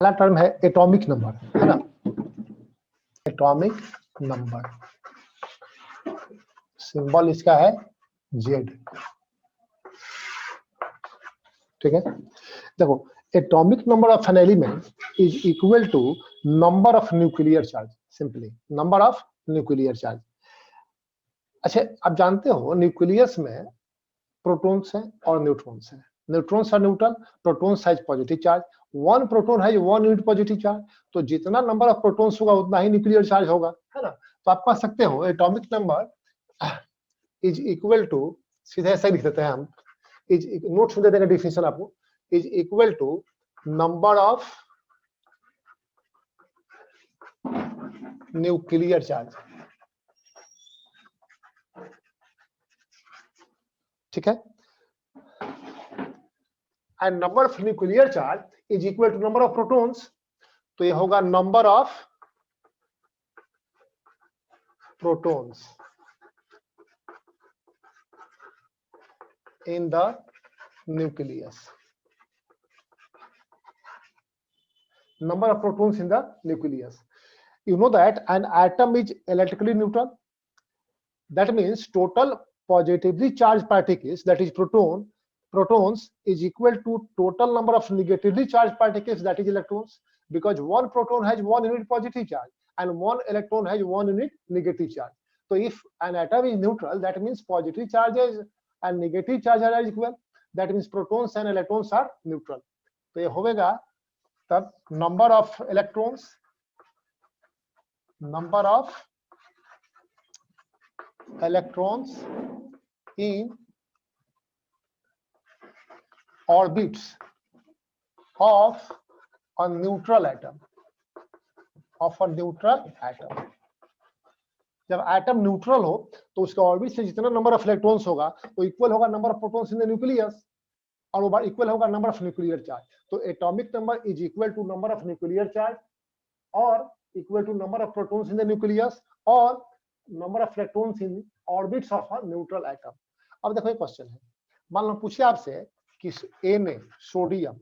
पहला टर्म है atomic number, है ना, एटॉमिक नंबर, सिंबल इसका है जेड। ठीक है, देखो atomic number of an element is equal to number of nuclear charge, simply number of nuclear charge. अच्छा, आप जानते हो न्यूक्लियस में प्रोटॉन्स हैं और न्यूट्रॉन्स हैं। Neutrons are neutral, protons has positive charge, one proton has one unit positive charge, तो जितना नंबर ऑफ प्रोटॉन्स होगा उतना ही न्यूक्लियर चार्ज होगा, है ना। तो आप कह सकते हो atomic number is equal to, सीधे ऐसा लिख देते हैं हम, इज नोट सुन देते हैं डिफिनेशन आपको, is equal to number of nuclear charge. ठीक है, and number of nuclear charge is equal to number of protons, तो ये होगा number of protons in the nucleus, number of protons in the nucleus. You know that an atom is electrically neutral, that means total positively charged particles, that is protons is equal to total number of negatively charged particles, that is electrons, because one proton has one unit positive charge and one electron has one unit negative charge. So if an atom is neutral, that means positive charges and negative charges are equal, that means protons and electrons are neutral. तो ये होगा तब number of electrons, number of electrons in orbits of a neutral atom, of a neutral atom. जब atom neutral हो तो उसके orbit से जितना नंबर ऑफ इलेक्ट्रॉन्स होगा वो इक्वल होगा number of protons in the nucleus, और वो इक्वल होगा नंबर ऑफ न्यूक्लियर चार्ज। तो atomic number is equal to number of nuclear charge और equal to number of protons in the nucleus और number of electrons in orbits of a neutral atom. अब देखो एक question है, मान लो पूछे आपसे कि Na सोडियम,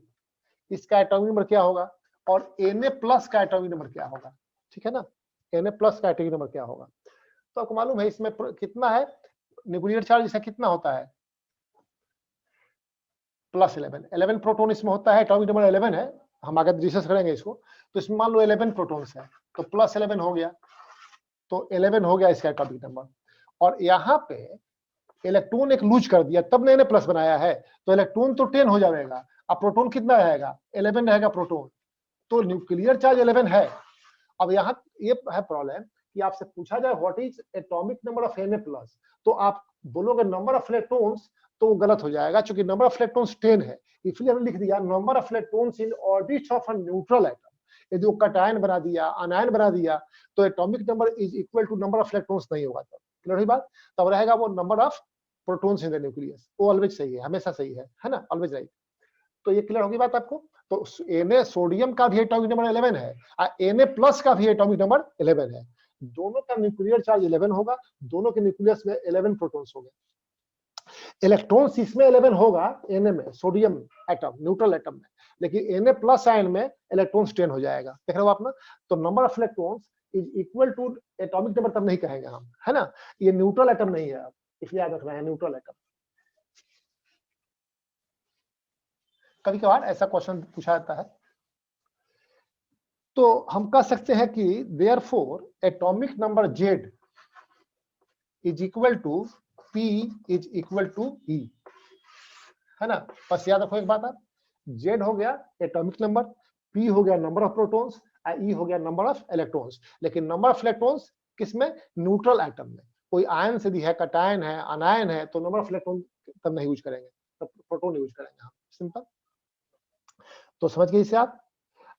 इसका एटॉमिक नंबर क्या होगा और Na प्लस का एटॉमिक नंबर क्या होगा। ठीक है ना, Na प्लस का एटॉमिक नंबर क्या होगा। तो आपको मालूम है इसमें कितना है न्यूक्लियर चार्ज, इसका कितना होता है प्लस 11 प्रोटॉन इसमें होता है, एटॉमिक नंबर 11 है, हम आगे डिस्कस करेंगे इसको। तो इसमें मान लो 11 प्रोटॉन्स है तो प्लस 11 हो गया, तो 11 हो गया इसका एटॉमिक नंबर। और यहाँ पे इलेक्ट्रॉन एक लूज कर दिया तब मैंने प्लस बनाया है, तो इलेक्ट्रॉन तो 10 हो जाएगा, अब प्रोटॉन कितना रहेगा 11 रहेगा प्रोटॉन, तो न्यूक्लियर चार्ज 11 है। अब यहाँ ये है प्रॉब्लम कि आपसे पूछा जाए what is atomic number of Na plus, तो आप बोलोगे नंबर ऑफ इलेक्ट्रॉन्स, तो वो गलत हो जाएगा क्योंकि नंबर ऑफ इलेक्ट्रॉन्स 10 है, इसलिए हमने लिख दिया number of electrons in orbits of a neutral atom. यदि वो कटायन बना दिया, अनायन बना दिया, तो atomic number is equal to number of electrons नहीं होगा। तब क्लियर हुई बात, तब रहेगा वो number of protons in the nucleus, वो ऑलवेज सही है, हमेशा सही है ना, ऑलवेज राइट। तो ये क्लियर होगी बात आपको। तो Na सोडियम का भी एटॉमिक नंबर 11 है और Na प्लस का भी एटॉमिक नंबर 11 है, दोनों का न्यूक्लियर चार्ज 11 होगा, दोनों के न्यूक्लियस में 11 प्रोटॉन्स होंगे। इलेक्ट्रॉन्स इसमें 11 होगा Na में, सोडियम एटम न्यूट्रल एटम में, लेकिन Na प्लस आयन में इलेक्ट्रॉन्स 10 हो जाएगा, देख रहे हो आप ना। तो number of electrons is equal to atomic number तब नहीं कहेंगे हम, है ना, ये न्यूट्रल एटम नहीं है, इसलिए याद रखना है न्यूट्रल एटम। कभी कभार ऐसा क्वेश्चन पूछा जाता है, तो हम कह सकते हैं कि therefore atomic number Z is equal to P is equal to E, है ना। बस याद रखो एक बात, आप Z हो गया एटॉमिक नंबर, P हो गया नंबर ऑफ प्रोटॉन्स, E हो गया नंबर ऑफ इलेक्ट्रॉन्स। लेकिन नंबर ऑफ इलेक्ट्रॉन्स किसमें, न्यूट्रल एटम में। कोई आयन से दी है, कटायन है, अनायन है, तो नंबर ऑफ इलेक्ट्रॉन तब नहीं यूज करेंगे, तब प्रोटॉन यूज करेंगे हम, सिंपल। तो समझ गए इसे आप।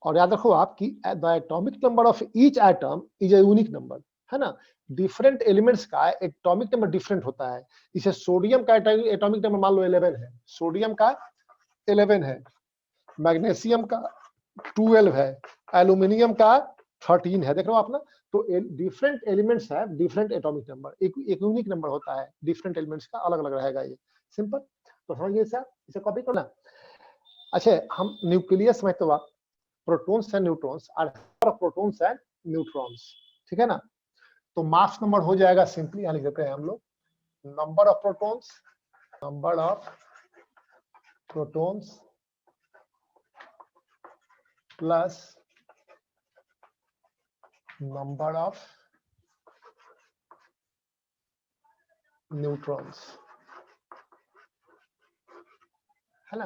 और याद रखो आप कि the atomic number of each atom is a unique number, है ना। डिफरेंट एलिमेंट्स का एटॉमिक नंबर डिफरेंट होता है। इसे सोडियम का एटॉमिक नंबर मान लो 11 है, सोडियम का 11 है, मैग्नीशियम का 12 है, एल्यूमिनियम का 13 है, देख रहे हो आप ना। तो डिफरेंट एलिमेंट्स है, डिफरेंट एटॉमिक नंबर, एक यूनिक नंबर होता है, डिफरेंट एलिमेंट्स का अलग अलग रहेगा, ये सिंपल। तो समझिए इसे कॉपी करना। अच्छा, हम न्यूक्लियस में तो protons and neutrons are protons and neutrons, ठीक है ना। तो मास नंबर हो जाएगा सिंपली, यहां लिख देते हैं हम लोग, number of protons plus number of neutrons, है ना।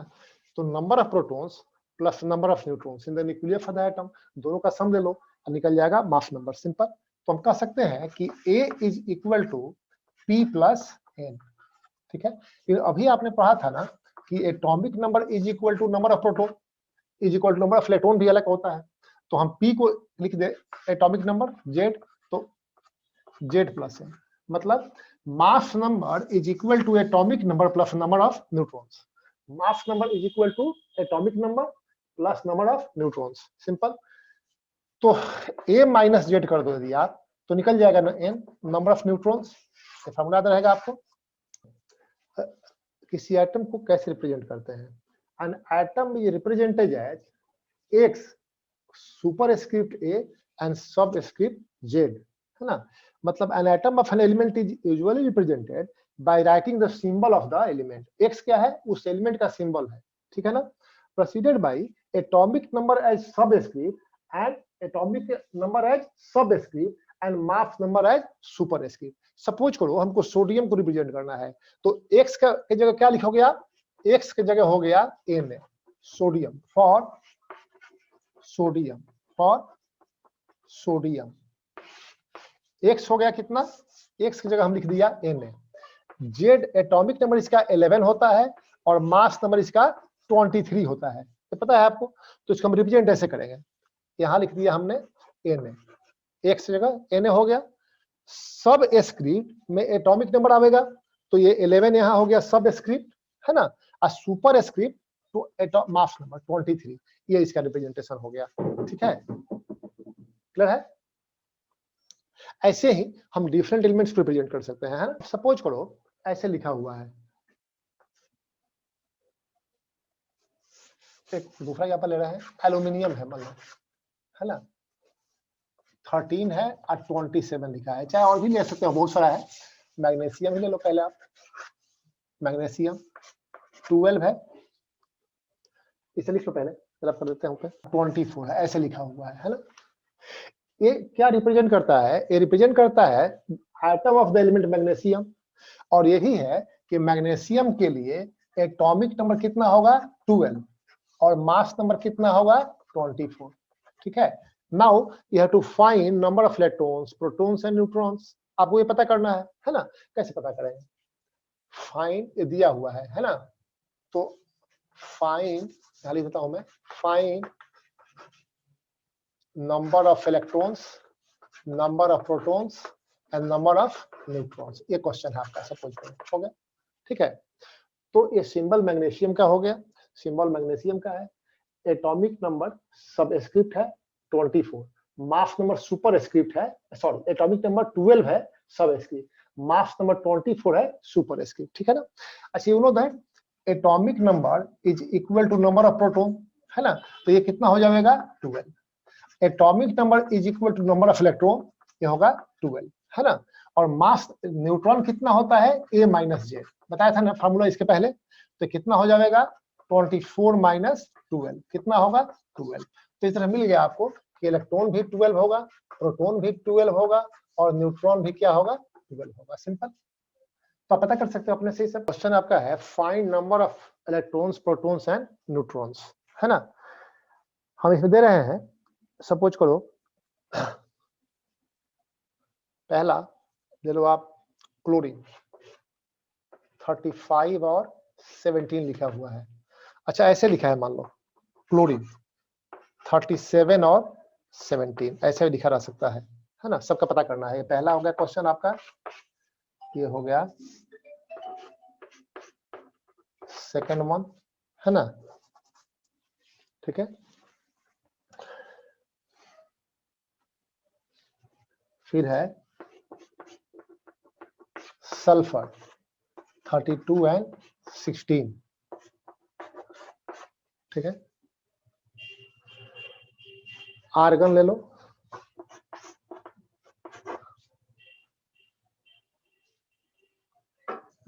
तो number of protons plus number of neutrons in the nuclear for the atom, दोनों का सम ले लो और निकल जाएगा मास नंबर, सिंपल। तो हम कह सकते हैं कि A is equal to P plus N, ठीक है। ये अभी आपने पढ़ा था ना कि atomic number is equal to number of proton is equal to number of electron भी अलग होता है। तो हम P को लिख दे एटॉमिक नंबर Z, तो Z प्लस N, मतलब mass number is equal to atomic number plus number of neutrons. Mass number is equal to atomic number plus number of neutrons, simple. तो A माइनस Z कर दो यदि आप, तो निकल जाएगा ना N, नंबर ऑफ न्यूट्रॉन्स। ये फॉर्मूला याद रहेगा आपको। किसी एटम को कैसे रिप्रेजेंट करते हैं? An atom is represented as X superscript A and subscript Z, है ना। मतलब an atom of an element is usually represented by writing the symbol of the element. X क्या है? उस एलिमेंट का सिंबल है, ठीक है ना। Proceeded by atomic number as subscript and atomic number as subscript and mass number as superscript. Suppose करो हमको सोडियम को रिप्रेजेंट करना है, तो X के जगह क्या लिखोगे आप? X के जगह हो गया Na, sodium, for sodium. X हो गया कितना? X की जगह हम लिख दिया Na। Z एटॉमिक नंबर इसका 11 होता है और मास नंबर इसका 23 होता है, तो पता है आपको। तो इसको हम रिप्रेजेंट ऐसे करेंगे, यहां लिख दिया हमने Na, X की जगह Na हो गया। सब स्क्रिप्ट में एटॉमिक नंबर आवेगा, तो ये 11 यहाँ हो गया सब स्क्रिप्ट, है ना। और सुपर स्क्रिप्ट तो मास नंबर 23, ये इसका रिप्रेजेंटेशन हो गया, ठीक है। क्लियर है? ऐसे ही हम डिफरेंट एलिमेंट्स को रिप्रेजेंट कर सकते हैं, है ना। सपोज करो ऐसे लिखा हुआ है, एक दूसरा यहाँ पर ले रहे हैं, एल्यूमिनियम है मान लो, है ना। 13 है और 27 लिखा है, चाहे और भी ले सकते हो, बहुत सारा है। मैग्नीशियम ही ले लो पहले आप, मैग्नीशियम 12 है, इसे लिख लो पहले, रब कर देते हैं 24 है, ऐसे लिखा हुआ है ना। ये क्या रिप्रेजेंट करता है? ये रिप्रेजेंट करता है atom of the element magnesium, और यही है कि मैग्नीशियम के लिए एटॉमिक नंबर कितना होगा? 12, और मास नंबर कितना होगा? 24, ठीक है। Now you have to find number of electrons, protons and neutrons. आपको ये पता करना है ना। कैसे पता करेंगे? फाइंड, ये दिया हुआ है ना। तो फाइंड, यहां लिख देता हूं मैं, find number of electrons, number of protons and number of neutrons. ये क्वेश्चन है आपका, सपोज करो, हो गया, ठीक है। तो ये सिंबल मैग्नीशियम का हो गया, सिंबल मैग्नीशियम का है। एटॉमिक नंबर सबस्क्रिप्ट है 24, मास नंबर सुपर स्क्रिप्ट है, सॉरी एटॉमिक नंबर 12 है सबस्क्रिप्ट, मास नंबर 24 है सुपर स्क्रिप्ट, ठीक है ना। अच्छा you know that atomic number is equal to number of proton, है ना। तो ये कितना हो जाएगा? 12। Atomic number is equal to number of electron, ये होगा 12, है ना। और मास न्यूट्रॉन कितना होता है? A माइनस Z, बताया था ना फॉर्मूला इसके पहले। तो कितना हो जाएगा? 24 माइनस 12, कितना होगा? 12। तो इस तरह मिल गया आपको कि इलेक्ट्रॉन भी 12 होगा, प्रोटॉन भी 12 होगा, और न्यूट्रॉन भी क्या होगा? 12 होगा, सिंपल। तो आप पता कर सकते हो अपने से। सब क्वेश्चन आपका है find number of electrons, protons and neutrons, है ना। हम इसमें दे रहे हैं, सपोज करो पहला ले लो आप क्लोरीन, 35 और 17 लिखा हुआ है। अच्छा ऐसे लिखा है, मान लो क्लोरीन 37 और 17, ऐसे भी लिखा रह सकता है ना। सबका पता करना है। पहला हो गया क्वेश्चन आपका, ये हो गया सेकंड वन, है ना, ठीक है। फिर है सल्फर 32 एंड 16, ठीक है। आर्गन ले लो,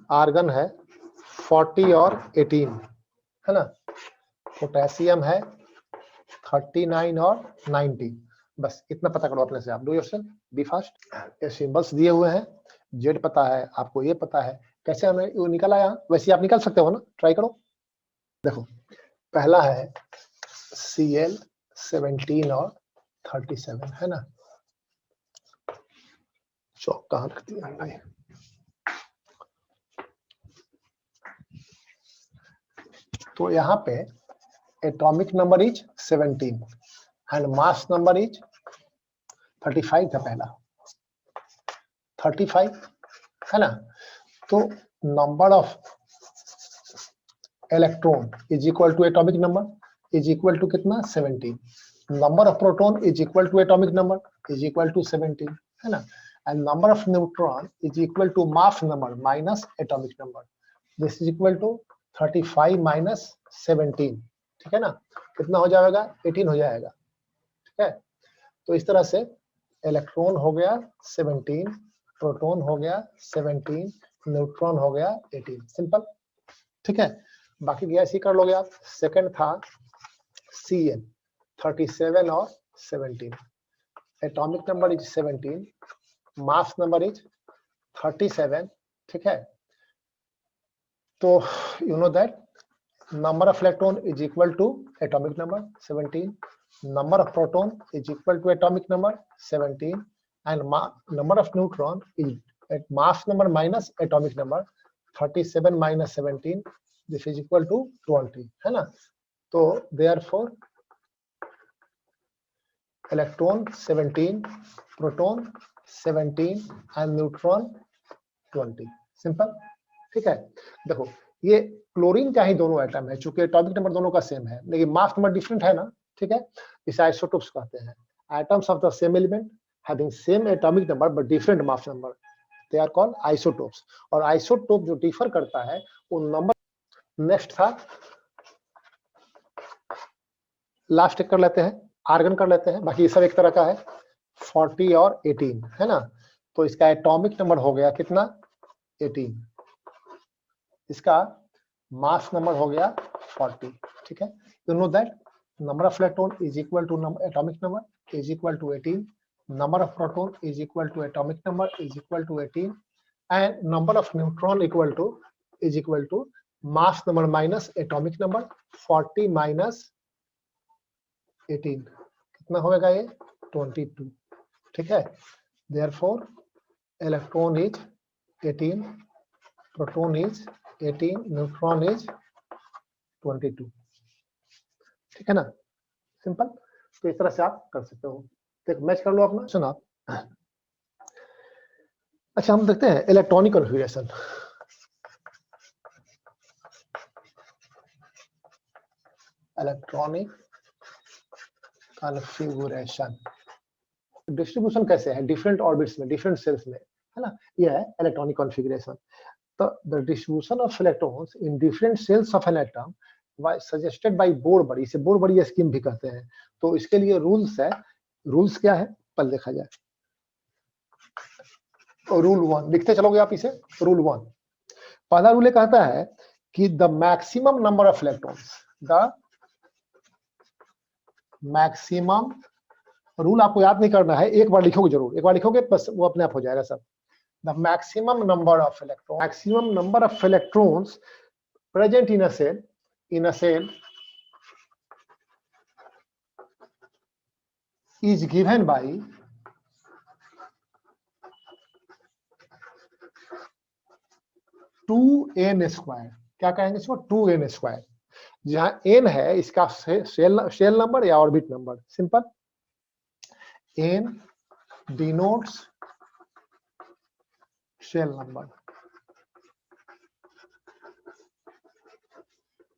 आर्गन है 40 और 18 है ना, पोटेशियम है 39 और 90। बस इतना पता करो अपने से आप, डू योरसेल्फ, बी फास्ट। ये सिंबल्स दिए हुए हैं, जेड पता है आपको, ये पता है, कैसे हमें वो निकल आया, वैसे आप निकाल सकते हो ना, ट्राई करो। देखो पहला है Cl17 और 37 है ना, चौक कहाँ रख दिया भाई, तो यहाँ पे atomic number is 17 and mass number is 35 था पहला, 35 है ना। तो number of electron is equal to atomic number is equal to कितना 17, number of proton is equal to atomic number is equal to 17 है ना, and number of neutron is equal to mass number minus atomic number, this is equal to 35 minus 17, ठीक है ना, कितना हो जाएगा 18 हो जाएगा, ठीक है। तो इस तरह से इलेक्ट्रॉन हो गया 17, प्रोटॉन हो गया 17, न्यूट्रॉन हो गया 18, सिंपल, ठीक है। बाकी गैस ही कर लोगे आप। सेकंड था Cl 37 और 17, atomic number is 17, mass number is 37, ठीक है। तो you know that number of electron is equal to atomic number 17, number of proton is equal to atomic number 17, and number of neutron is at mass number minus atomic number 37 minus 17, this is equal to 20 है ना। तो therefore electron 17, proton 17 and neutron 20, simple, ठीक है। देखो ये chlorine का ही दोनों atom है, चूंकि एटॉमिक नंबर दोनों का सेम है, लेकिन मास नंबर डिफरेंट है ना, ठीक है, इसे आइसोटोप्स कहते हैं, atoms of the same element having same atomic number but different mass number, they are called isotopes. और आइसोटोप जो डिफर करता है वो नंबर। नेक्स्ट था, लास्ट एक कर लेते हैं, आर्गन कर लेते हैं, बाकी ये सब एक तरह का है, 40 और 18 है ना। तो इसका एटॉमिक नंबर हो गया कितना 18, इसका मास नंबर हो गया 40, ठीक है। You know that number of electron is equal to atomic number is equal to 18, number of proton is equal to atomic number is equal to 18, and number of neutron is equal to mass number minus atomic number, 40 minus 18 कितना होगा ये 22, ठीक है। therefore electron is 18, proton is 18, neutron is 22, ठीक है ना, simple. तो इस तरह से आप कर सकते हो, एक मैच कर लो अपना। सुना, अच्छा हम देखते हैं electronic configuration. Electronic configuration distribution कैसे है, डिफरेंट ऑर्बिट्स में, डिफरेंट सेल्स में, है ना, ये है इलेक्ट्रॉनिक कॉन्फ़िगरेशन। तो the distribution of electrons in different shells of an atom suggested by Bohr Bury, इसे बोरबडी स्कीम भी कहते हैं। तो इसके लिए रूल्स है, रूल्स क्या है पहले देखा जाए। रूल 1 लिखते चलोगे आप इसे, रूल 1 पहला रूल कहता है कि the maximum number of electrons, the maximum, rule आपको याद नहीं करना है, एक बार लिखोगे जरूर, एक बार लिखोगे बस वो अपने आप हो जाएगा सब। The maximum number of electron, maximum number of electrons present in a shell is given by 2n square, क्या कहेंगे इसको 2n स्क्वायर, जहां n है इसका शेल नंबर या orbit number, simple. n denotes shell number,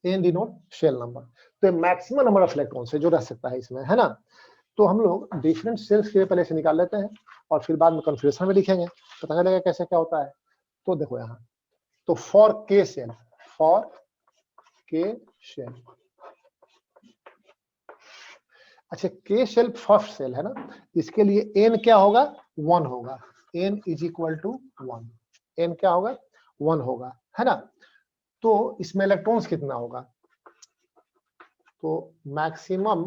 n denote shell number. तो maximum number of electron से जो रह सकता है इसमें, है ना। तो हम लोग डिफरेंट सेल्स के पहले से निकाल लेते हैं और फिर बाद में कॉन्फ़िगरेशन में लिखेंगे, पता चलेगा कैसे क्या होता है। तो देखो यहाँ, तो फॉर के सेल, फॉर के शेल अच्छा, के शेल फर्स्ट सेल है ना, इसके लिए एन क्या होगा, 1 होगा, n is equal to 1, n क्या होगा, 1 होगा, है ना। तो इसमें इलेक्ट्रॉन्स कितना होगा, तो maximum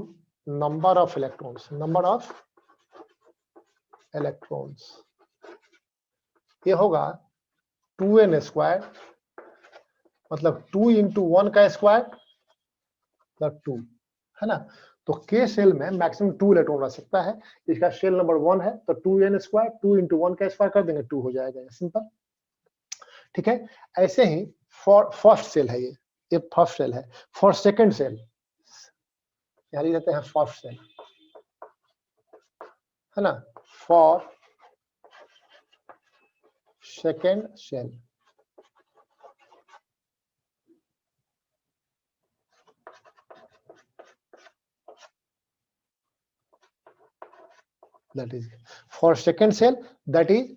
number of electrons, number of electrons ये होगा 2n स्क्वायर, मतलब 2 इंटू 1 का स्क्वायर मतलब 2, है ना। तो के सेल में मैक्सिमम 2 इलेक्ट्रॉन रह सकता है, इसका सेल नंबर 1 है, तो 2n स्क्वायर, 2 इंटू 1 का स्क्वायर कर देंगे 2 हो जाएगा, सिंपल, ठीक है। ऐसे ही फॉर फर्स्ट सेल है, ये फर्स्ट सेल है। फॉर सेकंड सेल यहाँ लिख देते हैं फर्स्ट सेल, है ना, for second shell, that is for second cell, that is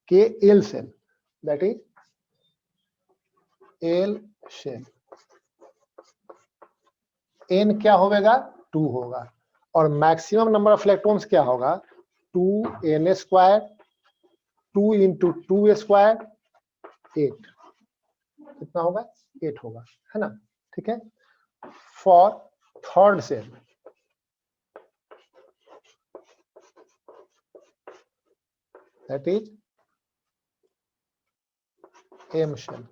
KL cell, that is L cell, n क्या होगा, 2 होगा, और मैक्सिमम नंबर ऑफ इलेक्ट्रॉन्स क्या होगा, 2n स्क्वायर, 2 इंटू 2 स्क्वायर 8, कितना होगा, 8 होगा, है ना, ठीक है। For third shell, that is M shell,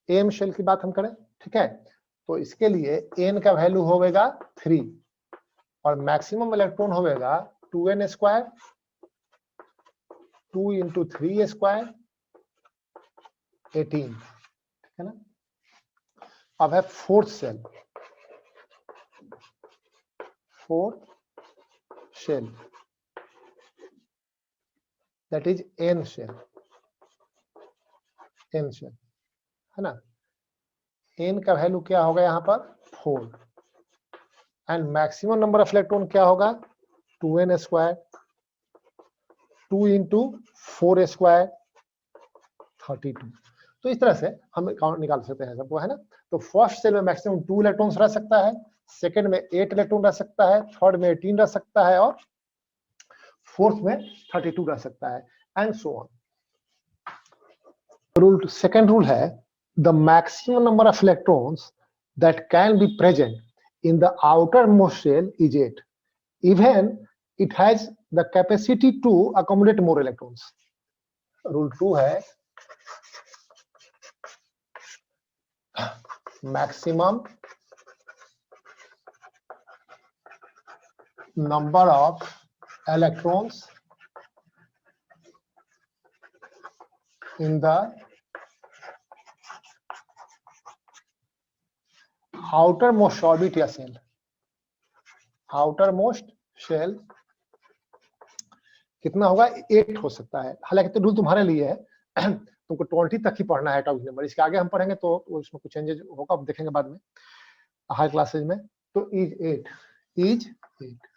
M shell की बात हम करें, ठीक है, तो इसके लिए एन का वैल्यू होगा 3 और मैक्सिमम इलेक्ट्रॉन होगा 2n स्क्वायर, 2 इंटू 3 स्क्वायर 18, ठीक है ना। अब है fourth shell, fourth shell that is N shell, N shell, है ना। एन का वैल्यू क्या होगा यहाँ पर 4 and maximum number of electron क्या होगा 2n स्क्वायर, 2 इंटू 4 स्क्वायर 32। तो इस तरह से हम काउंट निकाल सकते हैं सबको, है ना। तो फर्स्ट सेल में मैक्सिमम 2 इलेक्ट्रॉन्स रह सकता है, सेकंड में 8 इलेक्ट्रॉन रह सकता है, थर्ड में 18 रह सकता है और फोर्थ में 32 रह सकता है, and so on. Rule second rule है the maximum number of electrons that can be present in the outermost shell is 8 even it has the capacity to accommodate more electrons. Rule 2 है maximum number of electrons in the outermost orbit या cell, outermost shell कितना होगा 8 हो सकता है। हालांकि तो rule तुम्हारे लिए है तुमको 20 तक ही पढ़ना है टॉपिक नंबर, इसके आगे हम पढ़ेंगे तो उसमें कुछ चेंजेस होगा, अब देखेंगे बाद में हाई क्लासेज में। तो इज 8, इज 8,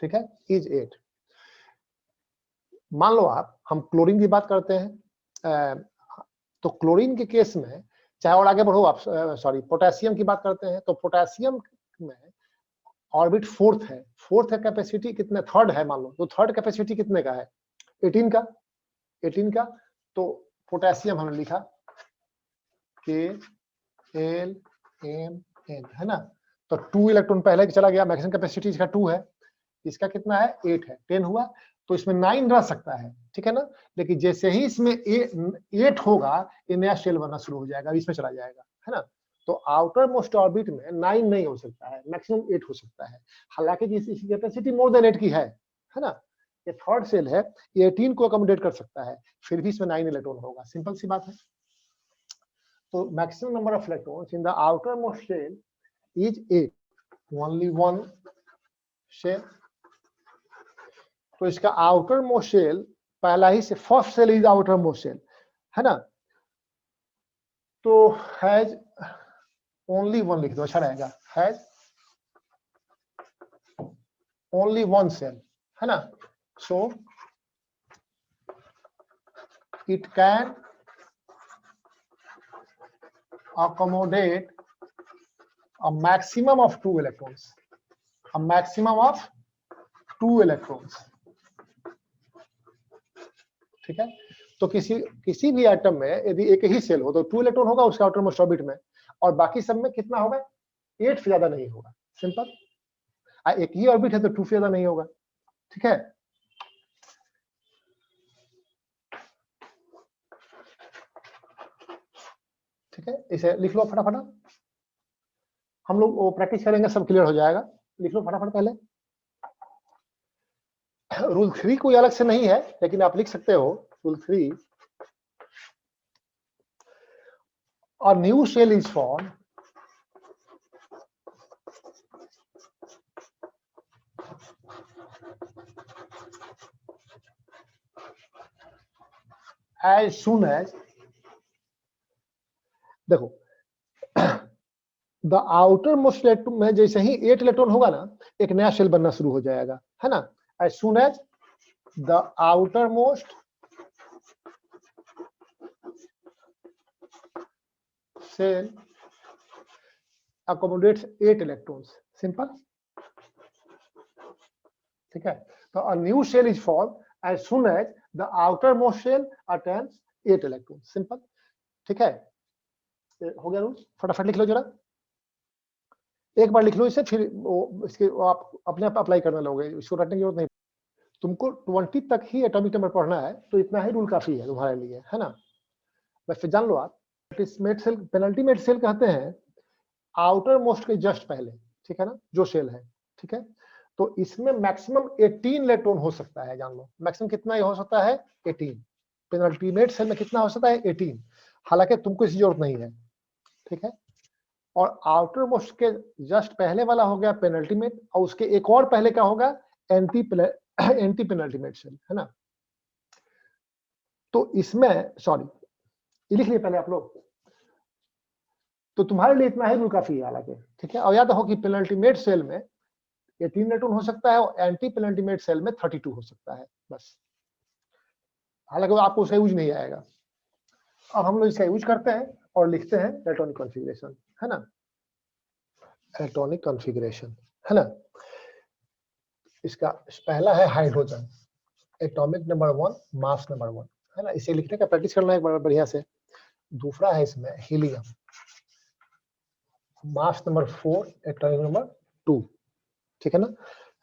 ठीक है, इज 8। मान लो आप हम क्लोरीन की बात करते हैं, तो क्लोरीन के केस में चाहे और आगे बढ़ो आप, सॉरी पोटेशियम की बात करते हैं, तो पोटेशियम में ऑर्बिट फोर्थ है, फोर्थ है, कैपेसिटी कितने, थर्ड है मान लो, तो थर्ड कैपेसिटी कितने का है 18 का, 18 का। तो पोटेशियम हमने लिखा के एल एम एन, है ना। तो 2 इलेक्ट्रॉन पहले चला गया, मैक्सिमम कैपेसिटी इसका 2 है, इसका कितना है 8 है, 10 हुआ, तो इसमें 9 रह सकता है, ठीक है ना। लेकिन जैसे ही इसमें 8 होगा ये नया शेल बनना शुरू हो जाएगा, इसमें चला जाएगा, है ना। तो आउटर मोस्ट ऑर्बिट में 9 नहीं हो सकता है, मैक्सिमम 8 हो सकता है, हालांकि इसकी कैपेसिटी मोर देन 8 की है ना। ये थर्ड सेल है, ये 18 को अकोमोडेट कर सकता है, फिर भी इसमें 9 इलेक्ट्रॉन होगा, सिंपल सी बात है। तो maximum number of electrons in the outermost shell is 8, only one shell. तो इसका आउटर मोस्ट शेल पहला ही से, first shell is outermost shell, है ना। तो हैज ओनली वन लिख दो, अच्छा रहेगा, हैज ओनली वन सेल, है ना। So it can accommodate a maximum of 2 electrons, a maximum of 2 electrons, ठीक है। तो किसी भी एटम में यदि एक ही सेल हो तो 2 इलेक्ट्रॉन होगा उसके आउटर मोस्ट ऑर्बिट में, और बाकी सब में कितना होगा, 8 से ज्यादा नहीं होगा, सिंपल। एक ही ऑर्बिट है तो 2 से ज्यादा नहीं होगा, ठीक है। ठीक है, इसे लिख लो फटाफट, हम लोग वो प्रैक्टिस करेंगे, सब क्लियर हो जाएगा। लिख लो फटाफट पहले। रूल 3 कोई अलग से नहीं है, लेकिन आप लिख सकते हो rule 3। A new shell is formed as soon as, देखो द आउटर मोस्ट इलेक्ट्रॉन में जैसे ही 8 इलेक्ट्रॉन होगा ना, एक नया शेल बनना शुरू हो जाएगा, है ना। As soon as the outermost shell accommodates 8 electrons, simple, ठीक है। तो a new shell is formed as soon as the outermost shell attains 8 electrons, simple, ठीक है। हो गया रूल, फटाफट लिख लो जरा, एक बार लिख लो इसे, फिर इसके आप अपने आप अप्लाई करने लगोगे, इसको रटने की जरूरत नहीं। तुमको 20 तक ही एटॉमिक नंबर पढ़ना है, तो इतना ही रूल काफी है तुम्हारे लिए, है ना। बस फिर जान लो आप, पेनल्टीमेट सेल कहते हैं आउटर मोस्ट के जस्ट पहले, ठीक है ना, जो शेल है, ठीक है। तो इसमें मैक्सिमम 18 इलेक्ट्रॉन हो सकता है, जान लो मैक्सिमम कितना ही हो सकता है, 18। पेनल्टीमेट सेल में कितना हो सकता है, 18। हालांकि तुमको इसकी जरूरत नहीं है, ठीक है। और आउटर मोस्ट के जस्ट पहले वाला हो गया पेनल्टीमेट, और उसके एक और पहले का होगा एंटी पेनल्टीमेट सेल, है ना। तो इसमें सॉरी, ये लिख लिए पहले आप लोग, तो तुम्हारे लिए इतना ही रूल काफी है हालांकि, ठीक है। और याद रखो कि पेनल्टीमेट सेल में 18 इलेक्ट्रॉन हो सकता है, और एंटी पेनल्टीमेट सेल में 32 हो सकता है, बस। हालांकि आपको उसका यूज नहीं आएगा। अब हम लोग इसका यूज करते हैं और लिखते हैं इलेक्ट्रॉनिक कॉन्फ़िगरेशन, है ना, इलेक्ट्रॉनिक कॉन्फ़िगरेशन, है ना। इसका पहला है hydrogen, atomic number 1, mass number 1, है ना। इसे लिखने का प्रैक्टिस करना है एक बार बढ़िया से। दूसरा है इसमें helium, mass number 4, atomic number 2, ठीक है ना।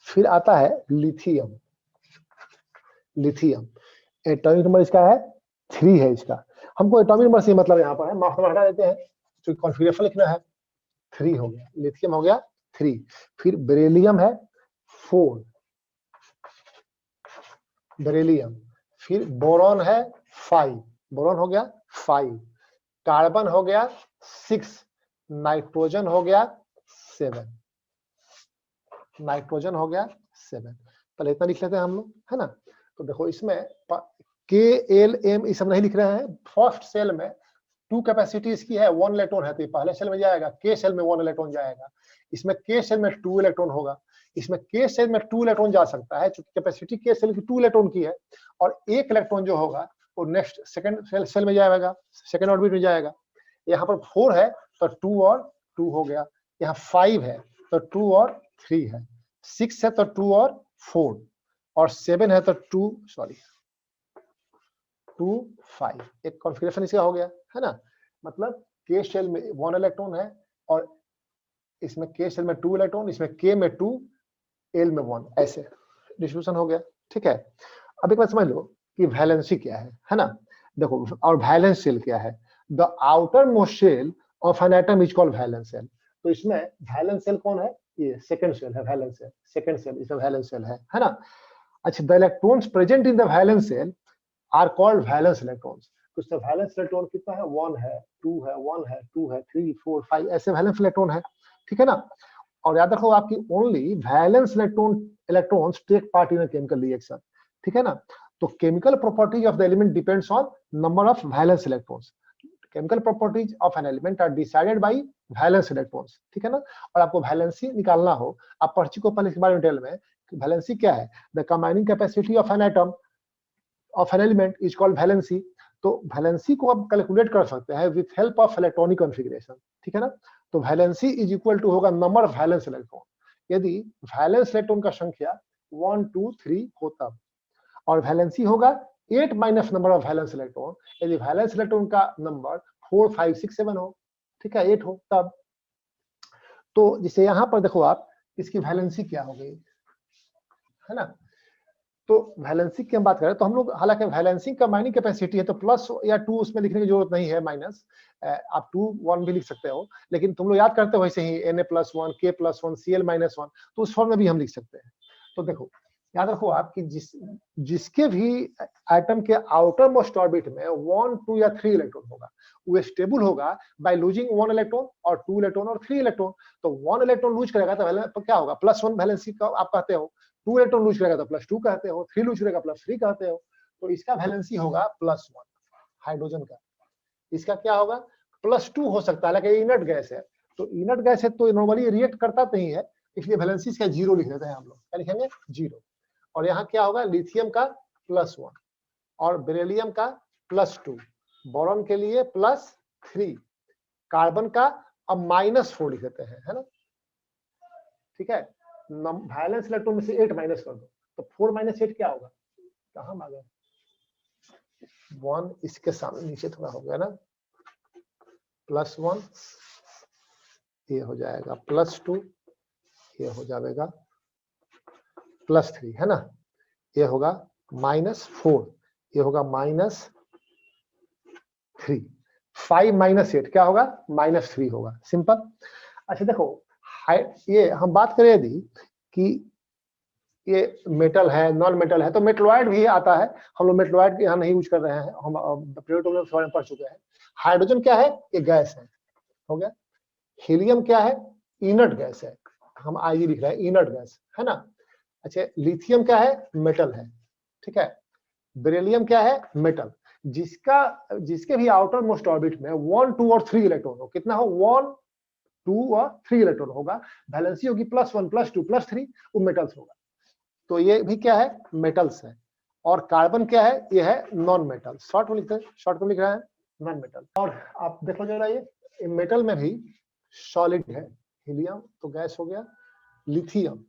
फिर आता है लिथियम, लिथियम एटॉमिक नंबर इसका है 3 है इसका। हमको एटॉमिक नंबर से मतलब यहाँ पर है, मास नंबर हटा देते हैं, तो कॉन्फ़िगरेशन लिखना है, 3 हो गया, लिथियम हो गया 3। फिर बेरिलियम है 4, बेरिलियम। फिर बोरॉन है 5, बोरॉन हो गया 5। कार्बन हो गया 6, नाइट्रोजन हो गया 7, नाइट्रोजन हो गया 7। पहले इतना लिख लेते हैं हम लोग, है ना। तो देखो इसमें के एल एम ये सब नहीं लिख रहे हैं। फर्स्ट सेल में 2 कैपेसिटी इसकी है, 1 इलेक्ट्रॉन है, तो पहले सेल में जाएगा, के सेल में 1 इलेक्ट्रॉन जाएगा। इसमें के सेल में 2 इलेक्ट्रॉन होगा, इसमें के सेल में 2 इलेक्ट्रॉन जा सकता है, क्योंकि कैपेसिटी के सेल की 2 इलेक्ट्रॉन की है। और 1 इलेक्ट्रॉन जो होगा वो नेक्स्ट सेकंड सेल में जाएगा, सेकंड ऑर्बिट में जाएगा। यहाँ पर 4 है तो 2 और 2 हो गया, यहाँ 5 है तो 2 और 3 है, 6 है तो 2 और 4, और 7 है तो 2 5। एक कॉन्फ़िगरेशन इसका हो गया, है ना। मतलब के शेल में 1 इलेक्ट्रॉन है, और इसमें के शेल में 2 इलेक्ट्रॉन, इसमें के में 2, एल में 1, ऐसे डिस्ट्रीब्यूशन हो गया, ठीक है। अब एक बात समझ लो कि वैलेंसी क्या है ना। देखो, और वैलेंस शेल क्या है, the outermost shell of an atom is called valence shell. तो इसमें वैलेंस शेल कौन है, ये सेकंड शेल है, वैलेंस शेल, सेकंड शेल इसमें वैलेंस शेल है ना। अच्छा, the electrons present in the valence shell are called valence electrons. तो इसमें वैलेंस इलेक्ट्रॉन कितना है, 1 है, 2 है, 1 है, 2 है, 3, 4, 5, ऐसे वैलेंस इलेक्ट्रॉन है, ठीक है ना। और याद रखो आपकी only valence electrons take part in a chemical reaction, ठीक है ना। तो chemical properties of the element depends on number of valence electrons. Chemical properties of an element are decided by valence electrons, ठीक है ना। और आपको वैलेंसी निकालना हो, आप पढ़ चुके हो पहले इसके बारे में डिटेल में, वैलेंसी क्या है, the combining capacity of an atom of an element is called valency. तो वैलेंसी को आप कैलकुलेट कर सकते हैं with help of electronic configuration, ठीक है ना। तो वैलेंसी इज इक्वल टू होगा नंबर ऑफ वैलेंस इलेक्ट्रॉन। यदि वैलेंस इलेक्ट्रॉन का संख्या 1 2 3 हो तब, और वैलेंसी होगा 8 minus number of valence electron, यदि वैलेंस इलेक्ट्रॉन का नंबर 4 5 6 7 हो, ठीक है, 8 हो तब। तो जिसे यहां पर देखो आप, इसकी वैलेंसी क्या हो गई, है ना। तो वैलेंसी की हम बात करें तो हम लोग, हालांकि वैलेंसी का माइनिंग कैपेसिटी है तो प्लस या 2 उसमें लिखने की जरूरत नहीं है, माइनस आप 2 1 भी लिख सकते हो, लेकिन तुम लोग याद करते हो वैसे ही Na+1 K+1 Cl-1, तो उस फॉर्म में भी हम लिख सकते हैं। तो देखो याद रखो आप कि जिसके भी एटम के आउटर मोस्ट ऑर्बिट में 1 2 या 3 इलेक्ट्रॉन होगा, वो स्टेबल होगा बाय लूजिंग 1 इलेक्ट्रॉन और 2 इलेक्ट्रॉन और 3 इलेक्ट्रॉन। तो 1 इलेक्ट्रॉन लूज करेगा तो क्या होगा, +1 वैलेंसी का आप कहते हो, 2 इलेक्ट्रॉन लूज करेगा तो +2 कहते हो, 3 लूज करेगा +3 कहते हो। तो इसका वैलेंसी होगा +1 हाइड्रोजन का। इसका क्या होगा, +2 हो सकता है, लेकिन इनर्ट गैस है, तो इनर्ट गैस है तो नॉर्मली रिएक्ट करता नहीं है, इसलिए वैलेंसी इसका 0 लिख देते हैं हम लोग। क्या लिखेंगे, 0। और यहाँ क्या होगा, लिथियम का +1 और बेरिलियम का +2, बोरॉन के लिए +3, कार्बन का अब -4 लिख देते हैं, है ना। ठीक है, वैलेंस इलेक्ट्रॉन में से 8 माइनस कर दो, तो 4 - 8 क्या होगा, कहाँ भागे, 1 इसके सामने नीचे थोड़ा हो गया ना, +1 ये हो जाएगा, +2 ये हो जाएगा, +3, है ना, ये होगा -4, ये होगा -3, 5 - 8 क्या होगा, -3 होगा, सिंपल। अच्छा देखो, ये हम बात करें यदि कि ये मेटल है नॉन मेटल है, तो मेटलॉइड भी आता है, हम लोग मेटलॉइड यहाँ नहीं यूज कर रहे हैं, हम पीरियोडिक टेबल में पढ़ चुके हैं। हाइड्रोजन क्या है, ये गैस है, हो गया। हीलियम क्या है, इनर्ट गैस है, हम आई लिख रहे हैं, इनर्ट गैस, है ना। अच्छा, लिथियम क्या है, मेटल है, ठीक है। बेरिलियम क्या है, मेटल, जिसके भी आउटर मोस्ट ऑर्बिट में 1 2 और 3 इलेक्ट्रॉन हो, कितना हो, 1 2 और 3 इलेक्ट्रॉन होगा, वैलेंसी होगी +1 +2 +3, वो मेटल्स होगा। तो ये भी क्या है, मेटल्स है। और कार्बन क्या है, ये है नॉन मेटल, शॉर्ट में लिखते हैं, शॉर्ट में लिख रहा है नॉन मेटल। और आप देखो जरा, ये मेटल में भी सॉलिड है, हीलियम तो गैस हो गया, लिथियम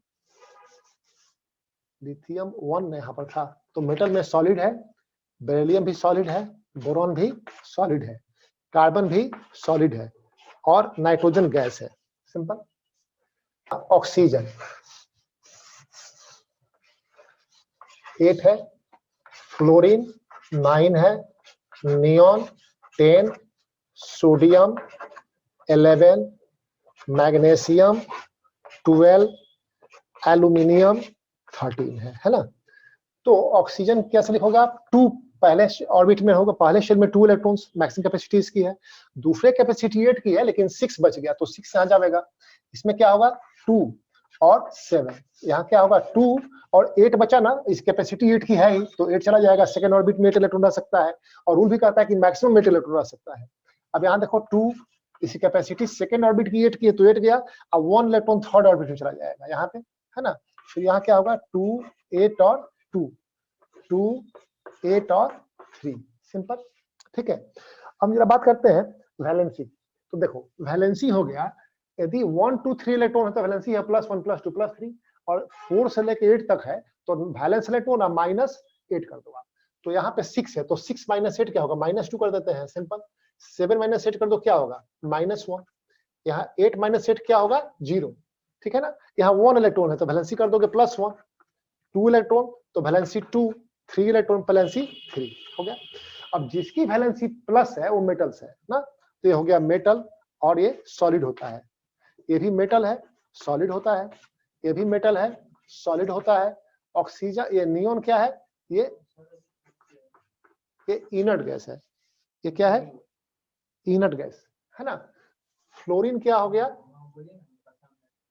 1 यहाँ पर था, तो मेटल में सॉलिड है, बेरिलियम भी सॉलिड है, बोरॉन भी सॉलिड है, कार्बन भी सॉलिड है, और नाइट्रोजन गैस है, सिंपल। ऑक्सीजन 8 है, फ्लोरीन 9 है, नियॉन 10, सोडियम 11, मैग्नीशियम 12, एल्यूमिनियम 13 है ना। तो ऑक्सीजन कैसे लिखोगे आप, 2 पहले ऑर्बिट में होगा, पहले शेल में 2 इलेक्ट्रॉन्स, मैक्सिमम कैपेसिटी इसकी है, दूसरे कैपेसिटी 8 की है, लेकिन 6 बच गया, तो 6 यहाँ जाएगा, इसमें क्या होगा 2 और 7, यहाँ क्या होगा 2 और 8 बचा ना, इस कैपेसिटी 8 की है ही, तो 8 चला जाएगा, सेकंड ऑर्बिट में 8 इलेक्ट्रॉन रह सकता है, और रूल भी कहता है कि मैक्सिमम 8 इलेक्ट्रॉन रह सकता है। अब यहाँ देखो 2, इसी कैपेसिटी सेकंड ऑर्बिट की 8 की है, तो 8 गया, अब 1 इलेक्ट्रॉन थर्ड ऑर्बिट में चला जाएगा यहाँ पे, है ना। फिर यहाँ क्या होगा 2 8 और 2 8 और 3, सिंपल, ठीक है। हम जरा बात करते हैं वैलेंसी। तो देखो वैलेंसी हो गया, यदि 1 2 3 इलेक्ट्रॉन है तो वैलेंसी है +1 +2 +3, और 4 से लेकर 8 तक है तो वैलेंस इलेक्ट्रॉन ना -8 कर दो आप, तो यहाँ पे 6 है, तो 6 - 8 क्या होगा, -2 कर देते हैं, सिंपल। 7 - 8 कर दो, क्या होगा -1, यहाँ 8 - 8 क्या होगा 0, ठीक है ना। यहाँ 1 इलेक्ट्रॉन है तो वैलेंसी कर दोगे +1, 2 इलेक्ट्रॉन तो वैलेंसी 2, 3 इलेक्ट्रॉन वैलेंसी 3, हो गया। अब जिसकी वैलेंसी प्लस है वो मेटल्स है ना, तो ये हो गया मेटल, और ये सॉलिड होता है, ये भी मेटल है सॉलिड होता है, ये भी मेटल है सॉलिड होता है। ऑक्सीजन, ये नियॉन क्या है, ये इनर्ट गैस है, ये क्या है, इनर्ट गैस, है ना। फ्लोरीन क्या हो गया,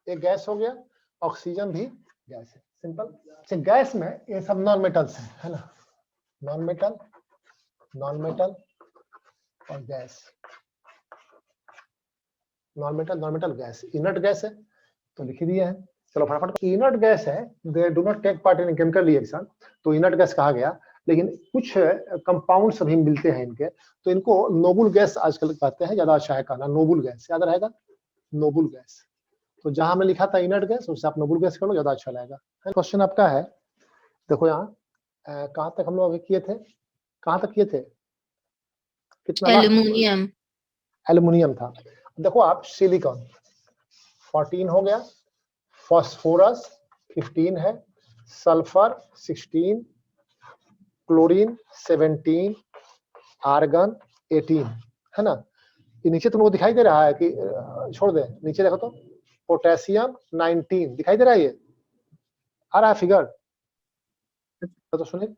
ये गैस हो गया, ऑक्सीजन भी गैस है, सिंपल। अच्छा, गैस में ये सब नॉन मेटल्स है ना, नॉन मेटल और gas, non metal gas, inert gas है, तो लिख दिया है। चलो फटाफट, इनर्ट गैस है, they do not take part in chemical reaction, तो इनर्ट गैस कहा गया, लेकिन कुछ कंपाउंड्स अभी मिलते हैं इनके, तो इनको नोबल गैस आजकल कहते हैं, ज्यादा अच्छा है कहना, नोबल गैस याद रहेगा, नोबल गैस। तो जहां हमने लिखा था इनर्ट गैस उससे आप नोबल गैस कर लो, ज्यादा अच्छा लगेगा। क्वेश्चन आपका है, देखो यहाँ कहाँ तक हम लोग अभी किए थे, कहाँ तक किए थे, कितना लास्ट? एल्युमिनियम। एल्युमिनियम था। देखो आप सिलिकॉन 14 हो गया, फास्फोरस 15 है, सल्फर 16, क्लोरीन 17, आर्गन 18, है ना। ये नीचे तुमको दिखाई दे रहा है कि छोड़ दे, नीचे देखो तो पोटेशियम 19 दिखाई दे रहा है, ये आ रहा है फिगर तो सुनील,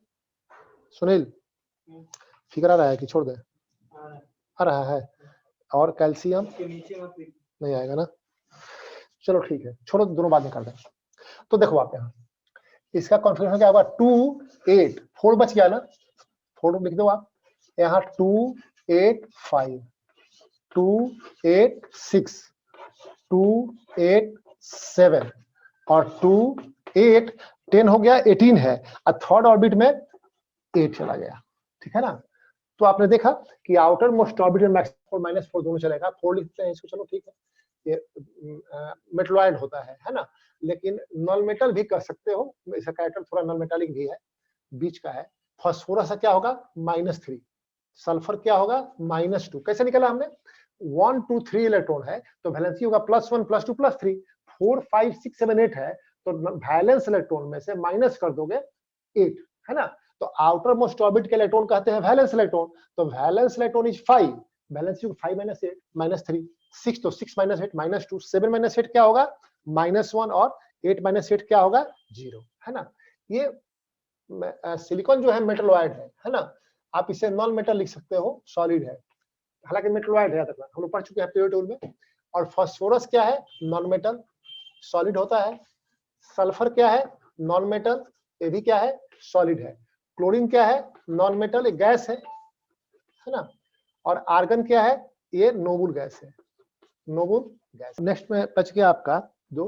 सुनील फिगर आ रहा है कि छोड़ दे? आ रहा है। और कैल्शियम नहीं आएगा ना, चलो ठीक है, छोड़ो दोनों बाद में कर दें। तो देखो आप यहाँ इसका कॉन्फिगरेशन क्या होगा, 2 8 4 बच गया ना, 4 लिख दो आप यहाँ, 2 8 5 2 8 6 2 8 7 और 2 8 10 हो गया, 18 है और थर्ड ऑर्बिट में 8 चला गया, ठीक है ना। तो आपने देखा कि आउटर मोस्ट ऑर्बिट में -4 -4 दोनों चलेगा, 4 लिखते हैं इसको, चलो ठीक है, ये मेटलॉइड होता है ना। लेकिन नॉन मेटल भी कर सकते हो, इसका कैरेक्टर थोड़ा नॉन मेटालिक भी है, बीच का है। फास्फोरस क्या होगा -3, सल्फर क्या होगा -2। कैसे निकला हमने, 1 2 3 इलेक्ट्रॉन है तो वैलेंसी होगा +1 +2 +3, 4 5 6 7 8 है तो वैलेंस इलेक्ट्रॉन में से माइनस कर दोगे 8, है ना। तो आउटर मोस्ट ऑर्बिट के इलेक्ट्रॉन कहते हैं वैलेंस इलेक्ट्रॉन, तो वैलेंस इलेक्ट्रॉन इज 5, वैलेंसी 5 -8 -3, 6 तो 6 -8 -2, 7 -8 क्या होगा -1 और 8 -8 क्या होगा 0, है ना। ये सिलिकॉन जो है मेटलॉइड है ना। आप इसे नॉन मेटल लिख सकते हो, सॉलिड है, हालांकि मेटलॉइड है, हम लोग पढ़ चुके हैं पीरियड टेबल में। और फास्फोरस क्या है, नॉन मेटल, सॉलिड होता है। सल्फर क्या है, नॉन मेटल, ये भी क्या है, सॉलिड है। क्लोरीन क्या है, नॉन मेटल, एक गैस है ना। और आर्गन क्या है, ये नोबल गैस है, नोबल गैस। नेक्स्ट में बच गया आपका जो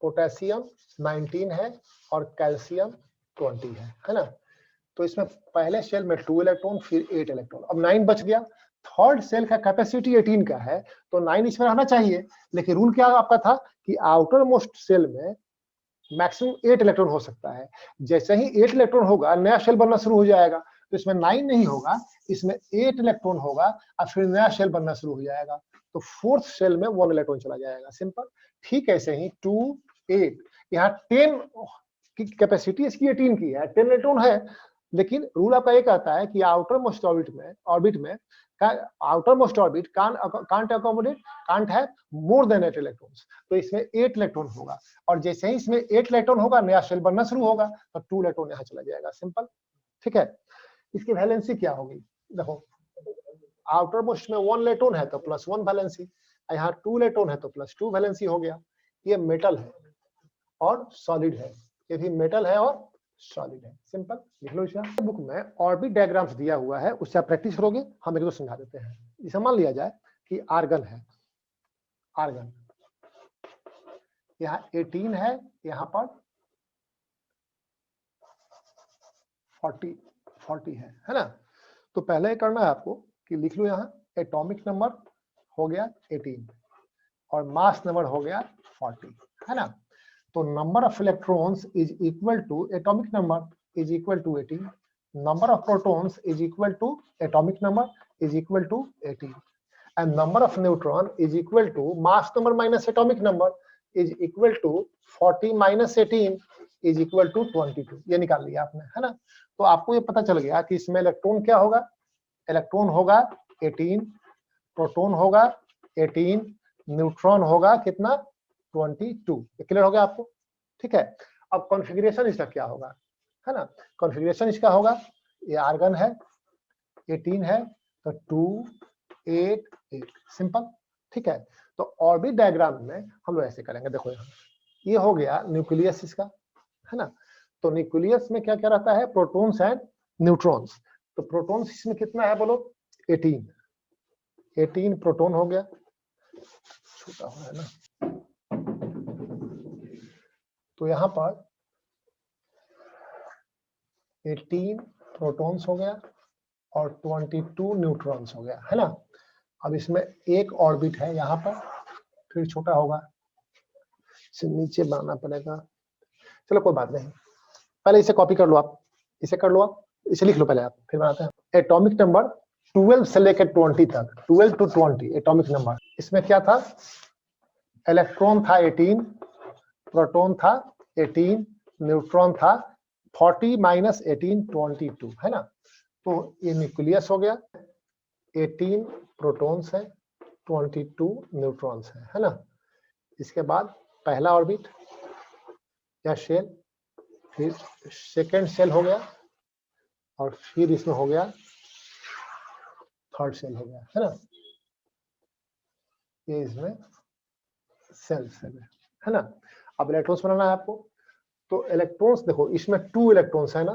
पोटेशियम 19 है और कैल्शियम 20 है ना। तो इसमें पहले सेल में 2 इलेक्ट्रॉन फिर 8 इलेक्ट्रॉन, अब 9 बच गया। थर्ड सेल का कैपेसिटी 18 का है तो 9 इसमें रहना चाहिए, लेकिन रूल क्या आपका था कि आउटर मोस्ट सेल में मैक्सिमम 8 इलेक्ट्रॉन हो सकता है। जैसे ही 8 इलेक्ट्रॉन होगा नया सेल बनना शुरू हो जाएगा, तो इसमें 9 नहीं होगा, इसमें 8 इलेक्ट्रॉन होगा और फिर नया सेल बनना शुरू हो जाएगा। तो फोर्थ सेल में 1 इलेक्ट्रॉन चला जाएगा, सिंपल। ठीक ऐसे ही 2 8 यहाँ 10 की कैपेसिटी इसकी 18 की है, 10 इलेक्ट्रॉन है, लेकिन रूल आपका ये कहता है कि आउटर मोस्ट ऑर्बिट में outer most orbit can't accommodate, can't है मोर देन 8 इलेक्ट्रॉन्स, तो इसमें 8 इलेक्ट्रॉन होगा। और जैसे ही इसमें 8 इलेक्ट्रॉन होगा नया शेल बनना शुरू होगा तो 2 इलेक्ट्रॉन यहाँ चला जाएगा, सिंपल, ठीक है। इसकी वैलेंसी क्या होगी, देखो आउटर मोस्ट में 1 इलेक्ट्रॉन है तो +1 वैलेंसी, यहाँ 2 इलेक्ट्रॉन है तो +2 वैलेंसी हो गया। ये मेटल है और सॉलिड है, ये भी मेटल है और सॉलिड है, सिंपल लिख लो। इसका बुक में ऑर्बिट डायग्राम्स दिया हुआ है, उससे आप प्रैक्टिस करोगे, हम एक दो समझा देते हैं। इसे मान लिया जाए कि आर्गन है, आर्गन यहाँ 18 है, यहाँ पर 40 है ना। तो पहले करना है आपको कि लिख लो यहाँ एटॉमिक नंबर हो गया 18 और मास नंबर हो गया 40, है ना। तो number of electrons is equal to atomic number is equal to 18, number of protons is equal to atomic number is equal to 18 and number of neutron is equal to mass number minus atomic number is equal to 40 minus 18 is equal to 22, ये निकाल लिया आपने, है ना। तो आपको ये पता चल गया कि इसमें इलेक्ट्रॉन क्या होगा, इलेक्ट्रॉन होगा 18, प्रोटॉन होगा 18, न्यूट्रॉन होगा कितना 22, क्लियर हो गया आपको, ठीक है। अब कॉन्फ़िगरेशन इसका क्या होगा, है ना। कॉन्फ़िगरेशन इसका होगा, ये आर्गन है 18 है तो 2 8 8, सिंपल, ठीक है। तो ऑर्बिट डायग्राम में हम लोग ऐसे करेंगे, देखो यहाँ ये हो गया न्यूक्लियस इसका, है ना। तो न्यूक्लियस में क्या क्या रहता है, प्रोटॉन्स एंड न्यूट्रॉन्स। तो प्रोटॉन्स इसमें कितना है बोलो 18 प्रोटॉन हो गया, छोटा है ना। तो यहाँ पर 18 प्रोटॉन्स हो गया और 22 न्यूट्रॉन्स हो गया, है ना। अब इसमें एक ऑर्बिट है यहाँ पर, फिर छोटा होगा, इसे नीचे बनाना पड़ेगा। चलो कोई बात नहीं, पहले इसे कॉपी कर लो आप, इसे कर लो आप, इसे लिख लो पहले आप, फिर बनाते हैं। एटॉमिक नंबर 12 से लेकर 20 तक, 12 to 20 एटॉमिक नंबर। इसमें क्या था, इलेक्ट्रॉन था 18, प्रोटॉन था 18, न्यूट्रॉन था 40 माइनस 18 22, है ना। तो ये न्यूक्लियस हो गया, 18 प्रोटॉन्स है, 22 न्यूट्रॉन्स है ना। इसके बाद पहला ऑर्बिट या शेल, फिर सेकेंड सेल हो गया, और फिर इसमें हो गया थर्ड सेल हो गया, है ना। ये इसमें सेल्स है ना। अब इलेक्ट्रॉन्स बनाना है आपको, तो इलेक्ट्रॉन्स देखो, इसमें 2 इलेक्ट्रॉन्स है ना,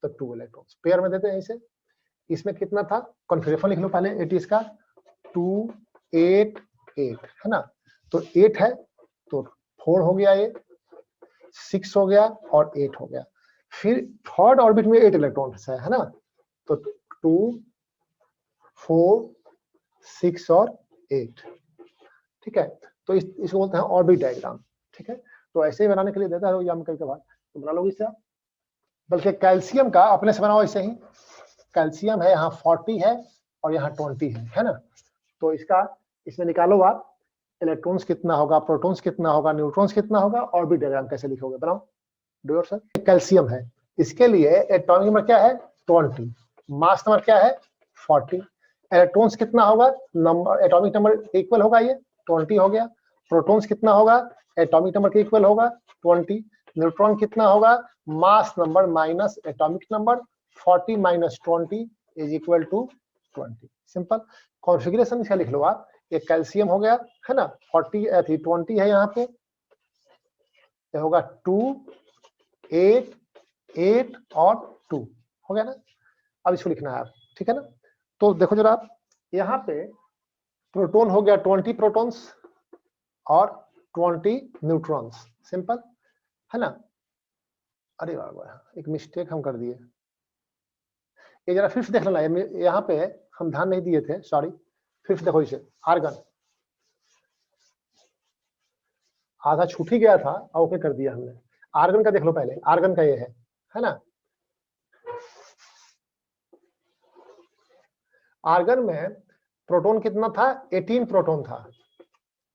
तो 2 इलेक्ट्रॉन्स पेयर में देते हैं इसे। इसमें कितना था, कॉन्फ़िगरेशन लिख लो पहले, इट इज का 2 8 8, है ना। तो 8 है तो 4 हो गया, ये 6 हो गया और 8 हो गया। फिर थर्ड ऑर्बिट में 8 इलेक्ट्रॉन्स है ना, तो 2 4 6 और 8, ठीक है। तो इसको बोलते हैं ऑर्बिट डायग्राम, ठीक है। तो ऐसे ही बनाने के लिए देता है एग्जाम कई बार, तो बना लोगे इससे आप। बल्कि कैल्शियम का अपने से बनाओ ऐसे ही, कैल्शियम है यहाँ 40 है और यहाँ 20 है ना। तो इसका इसमें निकालो आप, इलेक्ट्रॉन्स कितना होगा, प्रोटॉन्स कितना होगा, न्यूट्रॉन्स कितना होगा, ऑर्बिट डायग्राम कैसे लिखोगे, बनाओ, डू योरसेल्फ। कैल्शियम है, इसके लिए एटॉमिक नंबर क्या है 20, मास नंबर क्या है 40, इलेक्ट्रॉन्स कितना होगा, नंबर एटॉमिक नंबर इक्वल होगा, ये 20 हो गया। प्रोटॉन्स कितना होगा, एटॉमिक नंबर के इक्वल होगा 20, न्यूट्रॉन कितना होगा, mass number minus atomic number, 40 minus 20 is equal to 20। Simple configuration इसका लिख लो आप, ये कैल्शियम हो गया, है ना, 20 है यहाँ पे, ये होगा 2 8 8 और 2 हो गया ना। अब इसको लिखना है आप, ठीक है ना। तो देखो जरा आप, यहाँ पे प्रोटॉन हो गया 20 प्रोटॉन्स और 20 न्यूट्रॉन्स, सिंपल, है ना। अरे वाह, एक मिस्टेक हम कर दिए, ये जरा फिर से देख लेना, यहाँ पे हम ध्यान नहीं दिए थे, सॉरी। फिर से देखो इसे, आर्गन आधा छूट ही गया था, ओके कर दिया हमने। आर्गन का देख लो पहले, आर्गन का ये है ना। आर्गन में प्रोटॉन कितना था, 18 प्रोटॉन था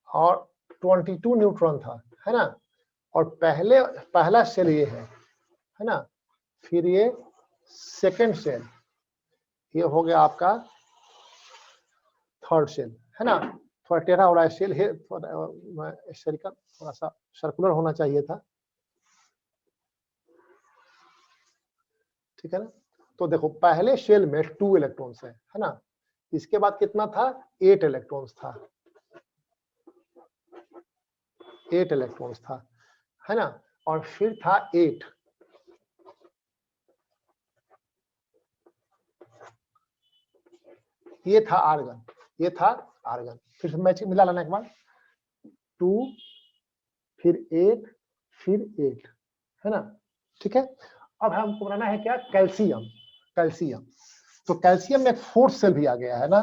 और 22 न्यूट्रॉन था, है ना। और पहला सेल ये है ना। फिर ये सेकेंड सेल, ये हो गया आपका थर्ड सेल, है ना। थोड़ा टेढ़ा हो रहा है सेल है, स्फेरिकल, थोड़ा सा सर्कुलर होना चाहिए था, ठीक है ना। तो देखो पहले शेल में 2 इलेक्ट्रॉन्स है ना। इसके बाद कितना था, 8 इलेक्ट्रॉन्स था, 8 इलेक्ट्रॉन्स था, है ना। और फिर था 8, ये था आर्गन, ये था आर्गन। फिर से मैच मिला लेना एक बार, 2 फिर 8 फिर 8, है ना, ठीक है। अब हमको बनाना है क्या, कैल्शियम। कैल्शियम, तो कैल्शियम में एक फोर्थ सेल भी आ गया है ना,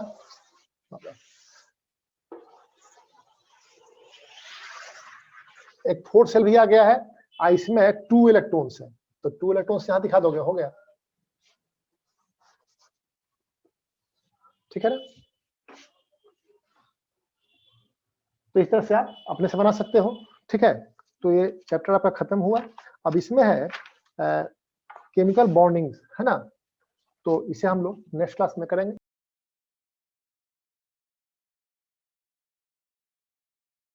एक फोर्थ सेल भी आ गया है, इसमें 2 इलेक्ट्रॉन्स है, तो 2 इलेक्ट्रॉन्स यहाँ दिखा दोगे, हो गया, ठीक है ना। तो इस तरह से आप अपने से बना सकते हो, ठीक है। तो ये चैप्टर आपका खत्म हुआ। अब इसमें है केमिकल बॉन्डिंग, है ना। तो इसे हम लोग नेक्स्ट क्लास में करेंगे।